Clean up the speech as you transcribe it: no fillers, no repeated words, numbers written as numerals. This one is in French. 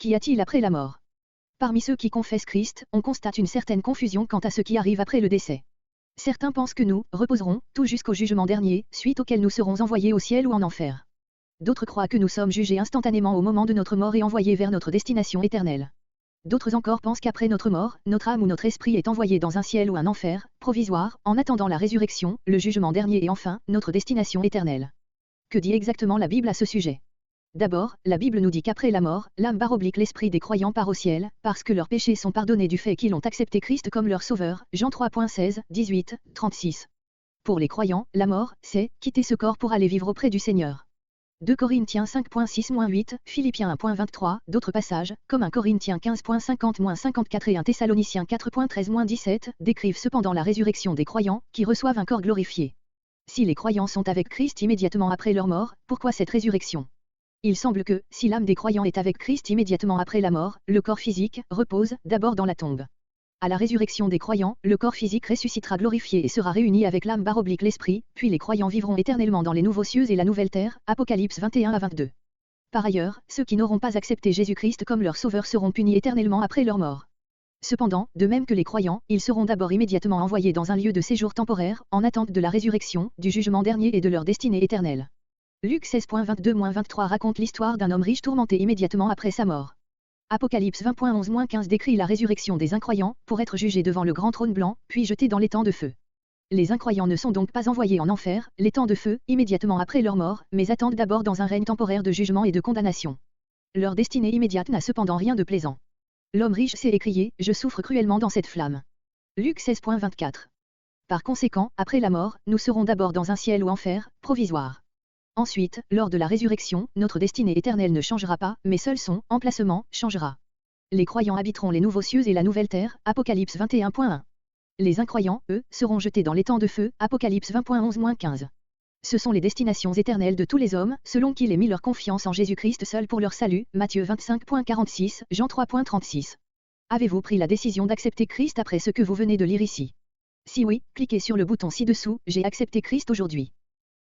Qu'y a-t-il après la mort? Parmi ceux qui confessent Christ, on constate une certaine confusion quant à ce qui arrive après le décès. Certains pensent que nous reposerons tout jusqu'au jugement dernier, suite auquel nous serons envoyés au ciel ou en enfer. D'autres croient que nous sommes jugés instantanément au moment de notre mort et envoyés vers notre destination éternelle. D'autres encore pensent qu'après notre mort, notre âme ou notre esprit est envoyé dans un ciel ou un enfer, provisoire, en attendant la résurrection, le jugement dernier et enfin, notre destination éternelle. Que dit exactement la Bible à ce sujet? D'abord, la Bible nous dit qu'après la mort, l'âme / l'esprit des croyants part au ciel, parce que leurs péchés sont pardonnés du fait qu'ils ont accepté Christ comme leur sauveur, Jean 3,16, 18, 36. Pour les croyants, la mort, c'est quitter ce corps pour aller vivre auprès du Seigneur. 2 Corinthiens 5,6-8, Philippiens 1,23, d'autres passages, comme 1 Corinthiens 15,50-54 et 1 Thessaloniciens 4,13-17, décrivent cependant la résurrection des croyants, qui reçoivent un corps glorifié. Si les croyants sont avec Christ immédiatement après leur mort, pourquoi cette résurrection? Il semble que, si l'âme des croyants est avec Christ immédiatement après la mort, le corps physique repose d'abord dans la tombe. À la résurrection des croyants, le corps physique ressuscitera glorifié et sera réuni avec l'âme / l'esprit, puis les croyants vivront éternellement dans les nouveaux cieux et la nouvelle terre, Apocalypse 21-22. Par ailleurs, ceux qui n'auront pas accepté Jésus-Christ comme leur sauveur seront punis éternellement après leur mort. Cependant, de même que les croyants, ils seront d'abord immédiatement envoyés dans un lieu de séjour temporaire, en attente de la résurrection, du jugement dernier et de leur destinée éternelle. Luc 16.22-23 raconte l'histoire d'un homme riche tourmenté immédiatement après sa mort. Apocalypse 20.11-15 décrit la résurrection des incroyants, pour être jugés devant le grand trône blanc, puis jetés dans l'étang de feu. Les incroyants ne sont donc pas envoyés en enfer, l'étang de feu, immédiatement après leur mort, mais attendent d'abord dans un règne temporaire de jugement et de condamnation. Leur destinée immédiate n'a cependant rien de plaisant. L'homme riche s'est écrié « Je souffre cruellement dans cette flamme ». Luc 16.24. Par conséquent, après la mort, nous serons d'abord dans un ciel ou enfer, provisoire. Ensuite, lors de la résurrection, notre destinée éternelle ne changera pas, mais seul son emplacement changera. Les croyants habiteront les nouveaux cieux et la nouvelle terre, Apocalypse 21.1. Les incroyants, eux, seront jetés dans l'étang de feu, Apocalypse 20.11-15. Ce sont les destinations éternelles de tous les hommes, selon qu'ils aient mis leur confiance en Jésus-Christ seul pour leur salut, Matthieu 25.46, Jean 3.36. Avez-vous pris la décision d'accepter Christ après ce que vous venez de lire ici? Si oui, cliquez sur le bouton ci-dessous, J'ai accepté Christ aujourd'hui.